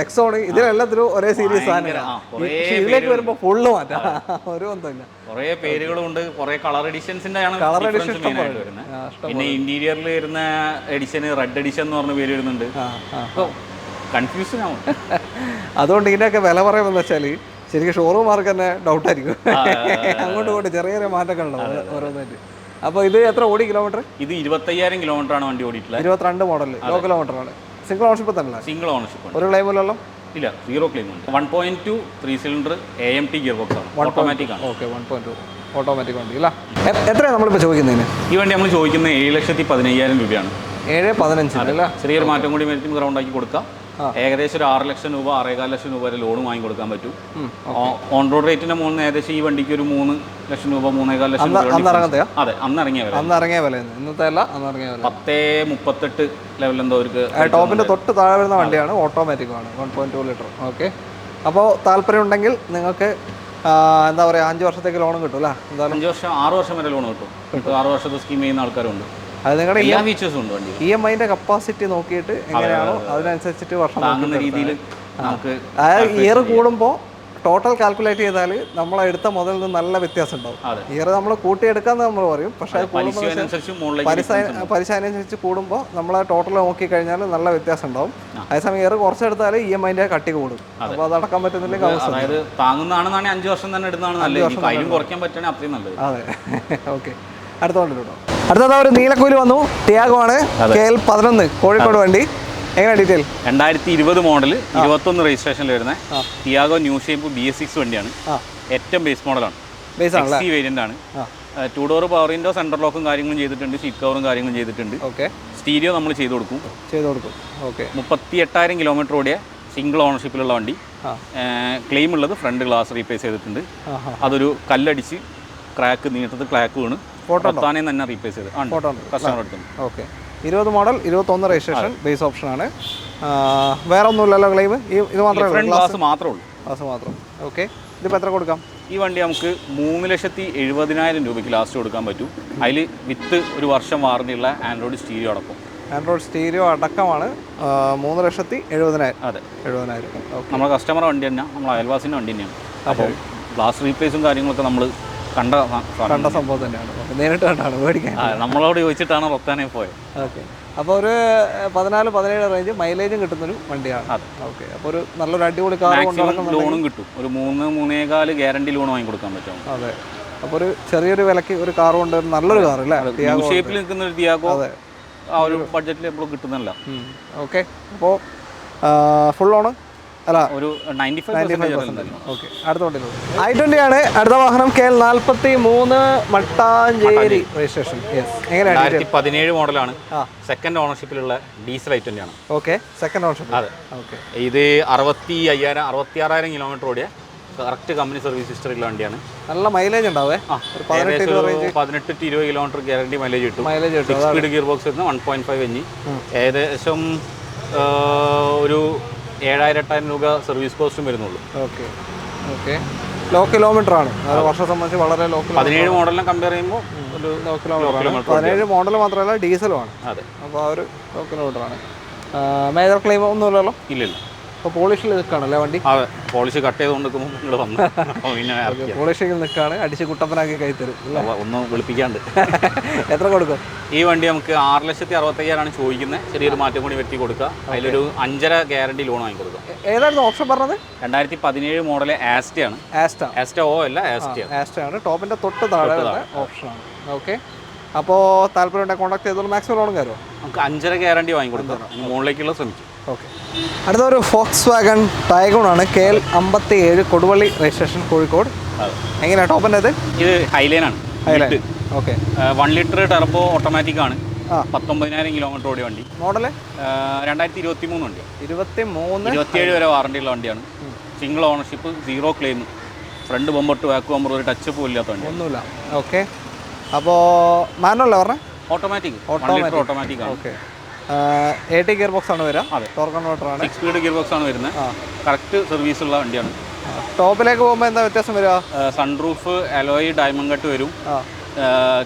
നെക്സോൺ, ഇതിലെല്ലാത്തിലും ഒരേ സീരീസ് സാധനം. ഇതിലേക്ക് വരുമ്പോൾ ഫുള്ള് മാറ്റാം, ഒരു ബന്ധമില്ല. കുറേ പേരുകളും ഉണ്ട്, കുറേ കളർ എഡിഷൻസിന്റെ ആണ് വരുന്നത്. പിന്നെ ഇന്റീരിയറിൽ വരുന്ന എഡിഷൻ റെഡ് എഡിഷൻ എന്ന് പറഞ്ഞ പേര് വരുന്നുണ്ട്. കൺഫ്യൂഷൻ ആവും. അതുകൊണ്ട് ഇതിൻ്റെയൊക്കെ വില പറയുമ്പോൾ വെച്ചാൽ ശരിക്കും ഷോറൂമാർക്ക് തന്നെ ഡൗട്ടായിരിക്കും. അങ്ങോട്ടും ഇങ്ങോട്ട് ചെറിയ ചെറിയ മാറ്റമൊക്കെ ഉണ്ടാവും ഓരോന്നായിട്ട്. അപ്പോൾ ഇത് എത്ര ഓടി കിലോമീറ്റർ? ഇത് 25,000 കിലോമീറ്റർ ആണ് വണ്ടി ഓടിയിട്ടുള്ളത്. 22 മോഡൽ, ലോ കിലോമീറ്റർ ആണ്. സിംഗിൾ ഓണർഷിപ്പ് തന്നെ? Single ownership. ഒരു ക്ലെയിമിലല്ലോ? ഇല്ല, 0 ക്ലെയിം ഉണ്ട്. 1.2 3 സിലിണ്ടർ AMT ഗിയർ ബോക്സ് ആണ്, ഓട്ടോമാറ്റിക് ആണ്. ഓക്കെ, 1.2 ഓട്ടോമാറ്റിക് വണ്ടി അല്ല. എത്രയാണ് നമ്മളിപ്പോൾ ചോദിക്കുന്നതിന്? ഈ വണ്ടി നമ്മൾ ചോദിക്കുന്നത് 7,15,000 രൂപയാണ്. 7,15 അല്ല? ചെറിയൊരു മാറ്റം കൂടി വരുത്തി ഗ്രൗണ്ട് ആക്കി കൊടുക്കാം. ഏകദേശം ഒരു 6 ലക്ഷം രൂപ 6.25 ലക്ഷം രൂപ വരെ ലോൺ വാങ്ങി കൊടുക്കാൻ പറ്റും. ഓൺ റോഡ് റേറ്റിന്റെ മുകളിൽ ഏകദേശം ഈ വണ്ടിക്ക് ഒരു 3 ലക്ഷം രൂപ 3.25 ലക്ഷം രൂപ. അതെ, അന്ന് ഇറങ്ങിയ വില. ഇന്നത്തെ അല്ല, അന്ന് ഇറങ്ങിയ വില 10.38 ലെവൽ എന്തോ. ടോപ്പിന്റെ തൊട്ട് താഴെ വരുന്ന വണ്ടിയാണ്, ഓട്ടോമാറ്റിക് ആണ്, 1.2 ലിറ്റർ. ഓക്കെ. അപ്പോൾ താല്പര്യം ഉണ്ടെങ്കിൽ നിങ്ങൾക്ക് എന്താ പറയുക 5 വർഷത്തേക്ക് ലോണും കിട്ടും അല്ലേ? എന്തായാലും 5 വർഷം 6 വർഷം വരെ ലോൺ കിട്ടും. ഇപ്പോൾ 6 വർഷത്തെ സ്കീം ചെയ്യുന്ന ആൾക്കാരുണ്ട്. അത് നിങ്ങളുടെ എല്ലാ ഫീച്ചേഴ്സും ഉണ്ട് വണ്ടി. EMIന്റെ കപ്പാസിറ്റി നോക്കിയിട്ട് എങ്ങനെയാണോ അതിനനുസരിച്ചിട്ട് വർഷം താങ്ങുന്ന രീതിയിൽ നമുക്ക് അതായത് ഇയർ കൂടുമ്പോൾ ടോട്ടൽ കാൽക്കുലേറ്റ് ചെയ്താൽ നമ്മൾ എടുത്ത മുതലിൽ നിന്ന് നല്ല വ്യത്യാസം ഉണ്ടാവും. ഇയർ നമ്മൾ കൂട്ടിയെടുക്കാന്ന് നമ്മൾ പറയും, പക്ഷേ പലിശ അനുസരിച്ച് കൂടുമ്പോൾ നമ്മൾ ടോട്ടൽ നോക്കി കഴിഞ്ഞാൽ നല്ല വ്യത്യാസം ഉണ്ടാവും. അതേസമയം ഇയർ കുറച്ചെടുത്താൽ EMIന്റെ കട്ടി കൂടും. അപ്പോൾ അത് അടക്കാൻ പറ്റുന്നില്ലെങ്കിൽ അവസ്ഥ. അതായത് താങ്ങുന്നതാണെന്നാണ് 5 വർഷം തന്നെ എടുക്കുന്നതാണ് നല്ലത്. അതിലും കുറയ്ക്കാൻ പറ്റുകയാണെങ്കിൽ അത്രയും നല്ലത്. അതെ, ഓക്കെ. അടുത്തത് ഒരു നീലക്കുയിൽ വന്നു. ടിയാഗോ ആണ്, KL 11 കോഴിക്കോട് വണ്ടി. എങ്ങനെ ഡീറ്റെയിൽ? 2020 മോഡൽ 21 രജിസ്ട്രേഷനിൽ വരുന്ന ടിയാഗോ ന്യൂ ഷേപ്പ് BS6 വണ്ടിയാണ്. ഏറ്റവും ബേസ് മോഡലാണ്, XC വേരിയന്റ് ആണ്. 2 ഡോർ പവർ വിൻഡോ, സെൻട്രൽ ലോക്കും കാര്യങ്ങളും ചെയ്തിട്ടുണ്ട്, സീറ്റ് കവറും കാര്യങ്ങളും ചെയ്തിട്ടുണ്ട്. സ്റ്റീരിയോ നമ്മൾ ചെയ്ത് കൊടുക്കും. 38,000 കിലോമീറ്റർ ഓടിയ സിംഗിൾ ഓണർഷിപ്പിലുള്ള വണ്ടി. ക്ലെയിം ഉള്ളത് ഫ്രണ്ട് ഗ്ലാസ് റീപ്ലേസ് ചെയ്തിട്ടുണ്ട്. അതൊരു കല്ലടിച്ച് ക്രാക്ക് നീട്ടത്തിൽ ക്രാക്ക് വീണ് പൊട്ടാനെ തന്നെ റീപ്ലേസ് ചെയ്ത് കസ്റ്റമർ എടുത്തുണ്ട്. Okay. 20 model 21 registration, base option ആണ്. വേറെ ഒന്നുമില്ലല്ലോ ക്ലെയിം? ഇത് മാത്രമേ ഗ്ലാസ് മാത്രമേ ഉള്ളൂ. ഗ്ലാസ് മാത്രം. ഓക്കെ. ഇതിപ്പോൾ എത്ര കൊടുക്കാം? ഈ വണ്ടി നമുക്ക് 3,70,000 രൂപയ്ക്ക് ലാസ്റ്റ് കൊടുക്കാൻ പറ്റും. അതിൽ വിത്ത് ഒരു വർഷം വാറണ്ടിയുള്ള ആൻഡ്രോയിഡ് സ്റ്റീരിയോ അടക്കം. ആൻഡ്രോയിഡ് സ്റ്റീരിയോ അടക്കമാണ് 3,70,000. അതെ, 70,000. നമ്മുടെ കസ്റ്റമർ വണ്ടി തന്നെ, നമ്മൾ അയൽവാസിൻ്റെ വണ്ടി തന്നെയാണ്. അപ്പോൾ ഗ്ലാസ് റീപ്ലേസും കാര്യങ്ങളൊക്കെ നമ്മൾ കണ്ട സംഭവം തന്നെയാണ്. നേരിട്ട് കണ്ടാണ് മേടിക്കാൻ. നമ്മളോട് ചോദിച്ചിട്ടാണ് റൊത്താനെ പോയത്. ഓക്കെ. അപ്പോൾ ഒരു 14-17 റേഞ്ച് മൈലേജും കിട്ടുന്നൊരു വണ്ടിയാണ്. അതെ, ഓക്കെ. അപ്പോൾ ഒരു നല്ലൊരു അടിപൊളി കാർ ലോണും കിട്ടും. ഒരു 3-3.25 ഗ്യാരണ്ടി ലോൺ വാങ്ങി കൊടുക്കാൻ പറ്റും. അതെ. അപ്പോൾ ഒരു ചെറിയൊരു വിലക്ക് ഒരു കാർ കൊണ്ട് നല്ലൊരു കാർ അല്ലേ? ഷേപ്പിൽ നിൽക്കുന്ന ഒരു ടിയാഗോ. അതെ, ആ ഒരു ബഡ്ജറ്റിൽ എപ്പോഴും കിട്ടുന്നില്ല. ഓക്കെ. അപ്പോൾ ഫുൾ ലോണ് അല്ല, ഒരു 95%. ഓക്കെ. അടുത്ത വണ്ടി i20 ആണ്. അടുത്ത വാഹനം KL 43 മട്ടാഞ്ചേരി രജിസ്ട്രേഷൻ. എങ്ങനെയാണ്? 2017 മോഡലാണ്. സെക്കൻഡ് ഓണർഷിപ്പിലുള്ള ഡീസൽ i20 ആണ്. ഓക്കെ. Second ownership. അതെ, ഓക്കെ. ഇത് 66,000 കിലോമീറ്റർ ഓടിയ കറക്റ്റ് കമ്പനി സർവീസ് ഹിസ്റ്ററിയുള്ള വണ്ടിയാണ്. നല്ല മൈലേജ് ഉണ്ടാവേ. 18-20 കിലോമീറ്റർ ഗ്യാരണ്ടി മൈലേജ് കിട്ടും. 6 സ്പീഡ് ഗിയർ ബോക്സ് വരുന്ന 1.5 ഇഞ്ച്. ഏകദേശം ഒരു 7,000-8,000 രൂപ സർവീസ് കോസ്റ്റും വരുന്നുള്ളൂ. ഓക്കെ. ഓക്കെ. ലോ കിലോമീറ്റർ ആണ്. വർഷം സംബന്ധിച്ച് വളരെ ലോ. 17 മോഡലിനെ കമ്പയർ ചെയ്യുമ്പോൾ ഒരു ലോ കിലോമീറ്റർ. 17 മോഡൽ മാത്രമല്ല ഡീസലും ആണ്. അതെ. അപ്പോൾ ആ ഒരു ലോ കിലോമീറ്റർ ആണ്. മേജർ ക്ലെയിം ഒന്നുമില്ലല്ലോ? ഇല്ലില്ല. അപ്പോൾ പോളിഷിൽ നിൽക്കുകയാണല്ലേ വണ്ടി? അതെ, പോളിഷ് കട്ട് ചെയ്തുകൊണ്ട് നിങ്ങൾ വന്നു. പോളിഷിൽ നിൽക്കുകയാണ്, അടിച്ച് കുട്ടപ്പനാക്കി കൈ തരും. ഒന്ന് വിളിപ്പിക്കാണ്ട്. എത്ര കൊടുക്കും? ഈ വണ്ടി നമുക്ക് 6,65,000 ചോദിക്കുന്നത്. ചെറിയൊരു മാറ്റം കൂടി വരുത്തി കൊടുക്കുക. അതിലൊരു 5.5 ഗ്യാരണ്ടി ലോൺ വാങ്ങി കൊടുക്കുക. ഏതായിരുന്നു ഓപ്ഷൻ പറഞ്ഞത്? 2017 മോഡൽ ആസ്റ്റയാണ്. ആസ്റ്റ ഓ അല്ല, ആസ്റ്റയാണ്. ടോപ്പിൻ്റെ തൊട്ട് താഴെ ഓപ്ഷനാണ്. ഓക്കെ. അപ്പോൾ താല്പര്യം കോൺടാക്ട് ചെയ്തോളൂ. മാക്സിമം ലോൺ കയറുമോ? നമുക്ക് 5.5 ഗ്യാരണ്ടി വാങ്ങി കൊടുക്കാം. മുകളിലേക്കുള്ള ശ്രമിക്കും. ഓക്കെ. അടുത്തൊരു ഫോക്സ് വാഗൺ ടൈഗോൺ ആണ്. KL 57 Koduvally registration, Kozhikode. എങ്ങനെയാണ് ടോപ്പിൻ്റെ? ഇത് ഹൈലൈൻ ആണ്. ഓക്കെ. 1 ലിറ്റർ ടെർബോ ഓട്ടോമാറ്റിക് ആണ്. 19,000 കിലോമീറ്റർ ഓടിയ വണ്ടി. മോഡല് 2023 വണ്ടി. 27 വരെ വാറണ്ടി ഉള്ള വണ്ടിയാണ്. Single ownership, 0 claim. Front bumper to back bumper ഒരു ടച്ച് പോലും ഇല്ലാത്ത വണ്ടി. ഒന്നുമില്ല. ഓക്കെ. അപ്പോൾ മാനുവല്ല പറഞ്ഞത്? ഓട്ടോമാറ്റിക്. ഓട്ടോമാറ്റിക് ആണ്. ഓക്കെ. 80 ഗിയർ ബോക്സ് ആണ് വരിക. അതെ, ടോർക്ക് കൺവെർട്ടർ ആണ്. 6 സ്പീഡ് ഗിയർ ബോക്സ് ആണ് വരുന്നത്. കറക്റ്റ് സർവീസ് ഉള്ള വണ്ടിയാണ്. ടോപ്പിലേക്ക് പോകുമ്പോൾ എന്താ വ്യത്യാസം വരിക? സൺറൂഫ് അലോയ് ഡയമണ്ട് കട്ട് വരും.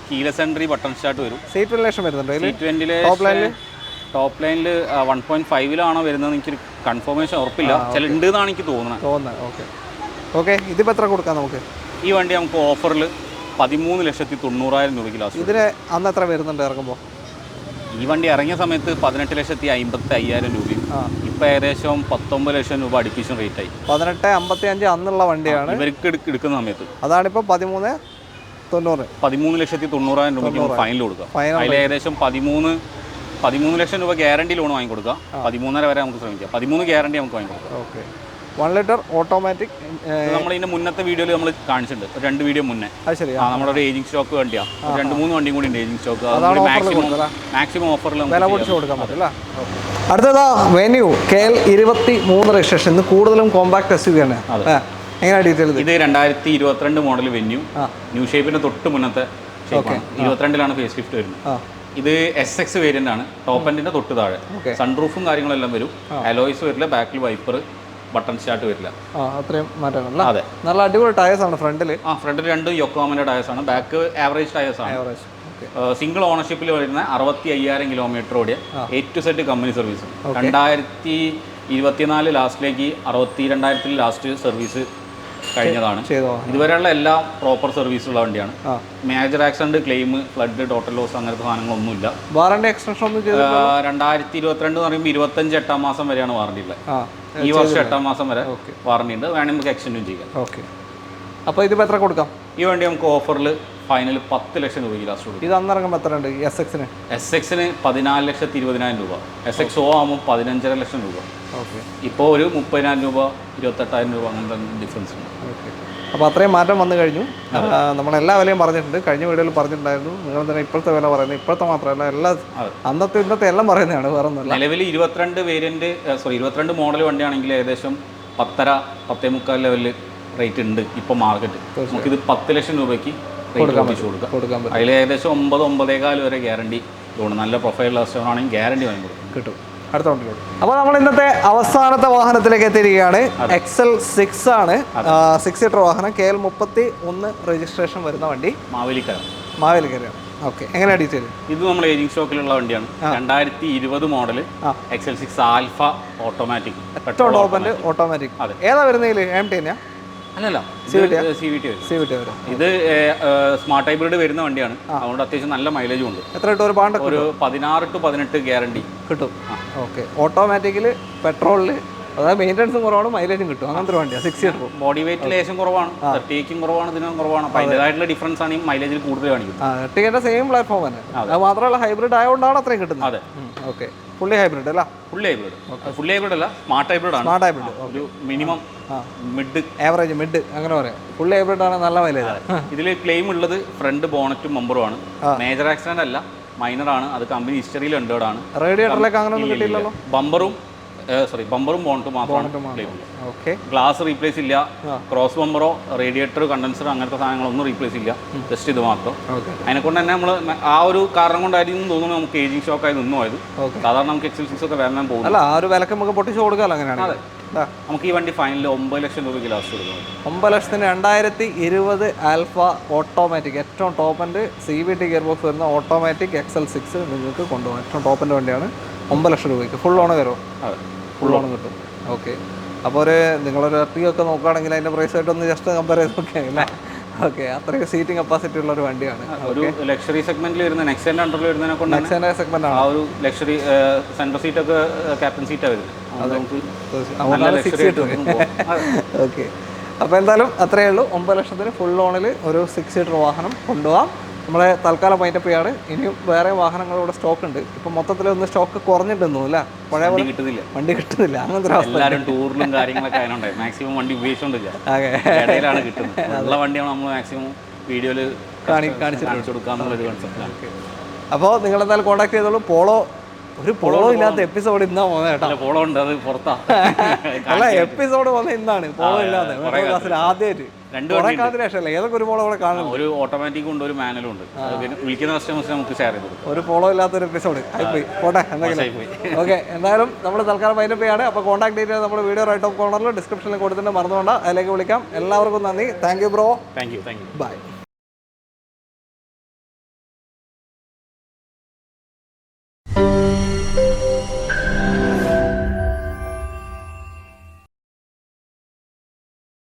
കീലെസ് എൻട്രി ബട്ടൺ സ്റ്റാർട്ട് വരും. സീറ്റ് വെന്റിലേഷൻ വരുന്നുണ്ട്. സീറ്റ് വെന്റില് ടോപ്പ് ലൈനിൽ 1.5 വരുന്നത് എനിക്കൊരു കൺഫർമേഷൻ ഉറപ്പില്ല. ചില ഉണ്ട് എന്നാണ് എനിക്ക് തോന്നുന്നത്. ഓക്കെ. ഓക്കെ. ഇതിപ്പോൾ എത്ര കൊടുക്കാം നമുക്ക്? ഈ വണ്ടി നമുക്ക് ഓഫറിൽ 13,90,000 രൂപയ്ക്ക് ലാസ്റ്റ്. ഇതിന് അന്ന് എത്ര വരുന്നുണ്ട് ഇറങ്ങുമ്പോൾ? ഈ വണ്ടി ഇറങ്ങിയ സമയത്ത് 18,55,000 രൂപയും ഇപ്പം ഏകദേശം 19 ലക്ഷം രൂപ അഡിക്വേഷൻ റേറ്റ് ആയി. 18,55 അന്നുള്ള വണ്ടിയാണ് ഇവർക്ക് എടുക്കുന്ന സമയത്ത്. അതാണിപ്പോൾ 13,90,000 രൂപയ്ക്ക് ഫൈനൽ കൊടുക്കുക. അതിൽ ഏകദേശം 13 ലക്ഷം രൂപ ഗ്യാരണ്ടി ലോൺ വാങ്ങി കൊടുക്കുക. 13.5 വരെ നമുക്ക് ശ്രമിക്കാം. 13 ഗ്യാരണ്ടി നമുക്ക് വാങ്ങി കൊടുക്കാം. ഓക്കെ. 1 litre automatic. നമ്മൾ ഇതിന്റെ മുന്നത്തെ വീഡിയോയിൽ നമ്മൾ കാണിച്ചിട്ടുണ്ട്, 2 വീഡിയോ മുന്നേ. നമ്മുടെ ഒരു ഏജിംഗ് സ്റ്റോക്ക് വണ്ടിയാണ്. 2-3 വണ്ടിയും കൂടി ഉണ്ട് ഏജിംഗ് സ്റ്റോക്ക്. മാക്സിമം ഓഫറിൽ കൊടുക്കാൻ പറ്റില്ല. അടുത്തതാ വെന്യൂ KL 23 രജിസ്ട്രേഷൻ. ഇന്ന് കൂടുതലും കോമ്പാക്ട് SUV ആണ്. എങ്ങനെയാണ് ഡീറ്റെയിൽ? ഇത് 2022 മോഡൽ വെന്യൂ. ന്യൂ ഷേപ്പിന്റെ തൊട്ട് മുന്നത്തെ ഷേപ്പാണ്. 22-ലാണ് ഫേസ് ലിഫ്റ്റ് വരുന്നത്. ഇത് SX വേരിയന്റ് ആണ്. ടോപ്പ് എൻഡിന്റെ തൊട്ട് താഴെ സൺറൂഫും കാര്യങ്ങളെല്ലാം വരും. അലോയ്സ് വരില്ല. ബാക്കിൽ വൈപ്പർ, ബട്ടൺ സ്റ്റാർട്ട് വരില്ല. അത്രയും മാറ്റമല്ല. അതെ, നല്ല അടിപൊളി ടയേഴ്സ് ആണ് ഫ്രണ്ടിൽ. ഫ്രണ്ടിൽ 2 യൊക്കോമയുടെ ടയേഴ്സ് ആണ്. ബാക്ക് ആവറേജ് ടയേഴ്സ് ആണ്. സിംഗിൾ ഓണർഷിപ്പിൽ വരുന്ന 65,000 കിലോമീറ്റർ ഓടിയ A to Z company service. 2024 ലാസ്റ്റിലേക്ക് 62,000 ലാസ്റ്റ് സർവീസ് കഴിഞ്ഞതാണ്. ഇതുവരെയുള്ള എല്ലാ പ്രോപ്പർ സർവീസുള്ള വണ്ടിയാണ്. Major accident, claim, flood, total loss അങ്ങനത്തെ സാധനങ്ങളൊന്നുമില്ല. വാറണ്ടി എക്സ്റ്റൻഷൻ ഒന്നും 2022 എന്ന് പറയുമ്പോൾ 25 8 മാസം വരെയാണ് വാറണ്ടി ഉള്ളത്. ഈ വർഷം 8 മാസം വരെ വാറണ്ടി ഉണ്ട്. വേണമെങ്കിൽ നമുക്ക് എക്സ്റ്റൻഡും ചെയ്യാം. ഓക്കെ. അപ്പോൾ ഇതിപ്പോൾ എത്ര കൊടുക്കാം? ഈ വണ്ടി നമുക്ക് ഓഫറിൽ ഫൈനൽ 10 ലക്ഷം രൂപയ്ക്ക് ലാസ്റ്റ് കൊടുക്കും. ഇത് അന്നിറങ്ങുമ്പോൾ എത്ര ഉണ്ട്? എസ് എക്സിന് 14,20,000 രൂപ. SXO ആകുമ്പോൾ 15.5 ലക്ഷം രൂപ. ഓക്കെ. ഇപ്പോൾ ഒരു 30,000 രൂപ 28,000 രൂപ അങ്ങനത്തെ ഡിഫറൻസ് ഉണ്ട്. ഓക്കെ. അപ്പോൾ അത്രയും മാറ്റം വന്നു കഴിഞ്ഞു. നമ്മളെല്ലാ വിലയും പറഞ്ഞിട്ടുണ്ട്. കഴിഞ്ഞ വീഡിയോയിൽ പറഞ്ഞിട്ടുണ്ടായിരുന്നു. നിങ്ങൾ തന്നെ ഇപ്പോഴത്തെ വില പറയുന്നത്. ഇപ്പോഴത്തെ മാത്രമല്ല, എല്ലാ അന്നത്തെ ഇന്നത്തെ എല്ലാം പറയുന്നതാണ്. വേറെ ഒന്നുമില്ല. നിലവിൽ 22 മോഡൽ വണ്ടിയാണെങ്കിൽ ഏകദേശം 10.5-10.25 ലെവലിൽ റേറ്റ് ഉണ്ട് ഇപ്പോൾ മാർക്കറ്റ്. നമുക്കിത് 10 ലക്ഷം രൂപയ്ക്ക് കൊടുക്കാൻ പറ്റും. അതിൽ ഏകദേശം 9-9.25 വരെ ഗ്യാരണ്ടി ലോൺ. നല്ല പ്രൊഫൈലുള്ള കസ്റ്റമർ ആണെങ്കിൽ ഗ്യാരണ്ടി വാങ്ങി കൊടുക്കും, കിട്ടും അടുത്ത വണ്ടിയിലോട്ട്. അപ്പോൾ നമ്മൾ ഇന്നത്തെ അവസാനത്തെ വാഹനത്തിലേക്ക് എത്തിയിരിക്കുകയാണ്. XL6 ആണ്, 6 സീറ്റർ വാഹനം. KL 31 രജിസ്ട്രേഷൻ വരുന്ന വണ്ടി. മാവേലിക്കരയാണ്. ഓക്കെ. എങ്ങനെയാണ് ഡീറ്റെയിൽ? ഇത് നമ്മൾ ഏജിംഗ് സ്റ്റോക്കിലുള്ള വണ്ടിയാണ്. 2020 model XL6 alpha automatic, petrol top automatic. ഏതാ വരുന്നതിൽ? MT തന്നെയാ? അല്ലല്ല, CVT വരും. ഇത് സ്മാർട്ട് ഹൈബ്രിഡ് വരുന്ന വണ്ടിയാണ്. അതുകൊണ്ട് അത്യാവശ്യം നല്ല മൈലേജും ഉണ്ട്. എത്ര കിട്ടും? ഒരു 16 to 18 ഗ്യാരണ്ടി കിട്ടും. ഓക്കെ. ഓട്ടോമാറ്റിക്കിൽ പെട്രോളിൽ അതായത് മെയിൻ്റനൻസും കുറവാണ്, മൈലേജും കിട്ടും. അങ്ങനത്തെ ഒരു വണ്ടിയാണ്. 6 സീറ്റർ. ബോഡി വെയിറ്റ് ലേശം കുറവാണ്, 30ക്കും കുറവാണ്, ഇതിനും കുറവാണ്. അപ്പോൾ അതിൻ്റെതായിട്ടുള്ള ഡിഫറൻസ് ആണ് ഈ മൈലേജിൽ കൂടുതൽ കാണിക്കുന്നത്. 30ൻ്റെ സെയിം പ്ലാറ്റ്ഫോം തന്നെ. അത് മാത്രമല്ല ഹൈബ്രിഡ് ആയതുകൊണ്ടാണ് അത്രയും കിട്ടുന്നത്. അതെ. ഓക്കെ. ഫുള്ളി ഹൈബ്രിഡ് അല്ല? ഫുള്ളി ഹൈബ്രിഡ് അല്ല, സ്മാർട്ട് ഹൈബ്രിഡ് ആണ്. ഒരു മിനിമം മിഡ്, ആവറേജ് മിഡ് അങ്ങനെ പറയാം. ഫുള്ളി ഹൈബ്രിഡ് ആണ്, നല്ല മൈലേജ്. ഇതിൽ ക്ലെയിം ഉള്ളത് ഫ്രണ്ട് ബോണറ്റും ബമ്പറും ആണ്. മേജർ ആക്സിഡന്റ് അല്ല, മൈനർ ആണ്. അത് കമ്പനി ഹിസ്റ്ററിയിൽ ഉണ്ടോടാണ്. റേഡിയേറ്ററിലേക്ക് അങ്ങനെ ഒന്നും കിട്ടിയില്ലല്ലോ. ബമ്പറും ബോണറ്റും മാത്രമാണ് ക്ലെയിം ഉള്ളത്. ഓക്കെ. ഗ്ലാസ് റീപ്ലേസ് ഇല്ല. ക്രോസ് ബമ്പറോ റേഡിയേറ്റർ കണ്ടൻസർ അങ്ങനത്തെ സാധനങ്ങളൊന്നും റീപ്ലേസ് ഇല്ല. ജസ്റ്റ് ഇത് മാത്രം. അതിനെക്കൊണ്ട് തന്നെ നമ്മൾ ആ ഒരു കാരണം കൊണ്ടായിരിക്കും തോന്നുന്നു നമുക്ക് ഏജിംഗ് ഷോക്കായി നിന്നു പോയത്. സാധാരണ നമുക്ക് XL6 ഒക്കെ വരാൻ പോകും. അല്ല, ആ ഒരു വിലക്ക് നമുക്ക് പൊട്ടിച്ച് കൊടുക്കാമല്ലോ. അങ്ങനെയാണ്. നമുക്ക് ഈ വണ്ടി ഫൈനൽ 9 ലക്ഷം രൂപയ്ക്ക് ലാസ്റ്റ് കൊടുക്കുന്നത്. 9 ലക്ഷത്തിന് 2020 ആൽഫ ഓട്ടോമാറ്റിക്, ഏറ്റവും top and CVT gear box വരുന്ന ഓട്ടോമാറ്റിക് XL6 നിങ്ങൾക്ക് കൊണ്ടുപോകാം. ഏറ്റവും ടോപ്പിൻ്റെ വണ്ടിയാണ്. 9 ലക്ഷം രൂപയ്ക്ക് ഫുൾ ഓൺ കയറുമോ? അതെ, ഫുൾ ഓൺ കിട്ടും. ഓക്കെ. അപ്പോൾ നിങ്ങളൊരു എർട്ടിഗ നോക്കുകയാണെങ്കിൽ അതിൻ്റെ പ്രൈസായിട്ടൊന്ന് ജസ്റ്റ് കമ്പയർ ചെയ്ത് നോക്കിയാൽ അല്ലേ? ഓക്കെ. അത്രയും സീറ്റിംഗ് കപ്പാസിറ്റി ഉള്ള ഒരു വണ്ടിയാണ്. ഒരു ലക്ഷറി സെഗ്മെന്റിൽ വരുന്ന നെക്സൻ്റെ അണ്ടറിൽ വരുന്നതിനെ കൊണ്ട് നെക്സൻ്റെ സെഗ്മെന്റ് ആണ്. ആ ഒരു ലക്ഷറി സെൻട്രൽ സീറ്റൊക്കെ ക്യാപ്റ്റൻ സീറ്റാണ് വരുന്നത്. ഓക്കെ. അപ്പോൾ എന്തായാലും അത്രയേ ഉള്ളൂ. 9 ലക്ഷത്തിന് ഫുൾ ഓണിൽ ഒരു 6 സീറ്റർ വാഹനം കൊണ്ടുപോകാം. നമ്മളെ തൽക്കാലം മൈൻഡപ്പ് ചെയ്യാണ്. ഇനിയും വേറെ വാഹനങ്ങളിവിടെ സ്റ്റോക്ക് ഉണ്ട്. ഇപ്പം മൊത്തത്തിലൊന്ന് സ്റ്റോക്ക് കുറഞ്ഞിട്ടുണ്ടോ അല്ലേ? പഴയ വണ്ടി കിട്ടുന്നില്ല. അങ്ങനത്തെ ഒരു അവസ്ഥ. ടൂറിലും കാര്യങ്ങളൊക്കെ ആയതുകൊണ്ട് മാക്സിമം വണ്ടി ഉപയോഗിച്ചുകൊണ്ടില്ല. ഇടയിലാണ് കിട്ടുന്നത്. ഉള്ള വണ്ടിയാണ് നമ്മൾ മാക്സിമം വീഡിയോയിൽ കാണിച്ചു കൊടുക്കാമെന്നുള്ളൊരു കൺസെപ്റ്റാണ്. അപ്പോൾ നിങ്ങളെന്തായാലും കോൺടാക്ട് ചെയ്തോളൂ. ഒരു പോളോ ഇല്ലാത്ത എപ്പിസോഡ് ഇന്നാ പോകുന്നത് കേട്ടോ. പോളോ ഉണ്ട്, അത് പുറത്താ. അല്ല, എപ്പിസോഡ് വന്ന ഇന്നാണ് പോളോ ഇല്ലാതെ. ആദ്യമായിട്ട് ഏതൊക്കെ ഒരു പോളോ ഇവിടെ കാണുന്നു. ഒരു ഓട്ടോമാറ്റിക് ഉണ്ട്, ഒരു മാനുവലും ഉണ്ട്. വിളിക്കുന്ന കസ്റ്റമേഴ്സിന് നമുക്ക് ഷെയർ ചെയ്ത് കൊടുക്കും. ഒരു പോളോ ഇല്ലാത്തൊരു എപ്പിസോഡ് ആയിപ്പോയി. പോട്ടെ എന്തെങ്കിലും. ഓക്കെ. എന്തായാലും നമ്മൾ തൽക്കാലം മൈൻഡപ്പ് ചെയ്യാണ്. അപ്പോൾ കോൺടാക്ട് ഡീറ്റെയിൽ നമ്മൾ വീഡിയോ റൈറ്റ് ഓഫ് കോർണറിൽ ഡിസ്ക്രിപ്ഷനിൽ കൊടുത്തിട്ട് മറന്നുകൊണ്ടാ. അതിലേക്ക് വിളിക്കാം. എല്ലാവർക്കും നന്ദി. Thank you bro. Thank you. By.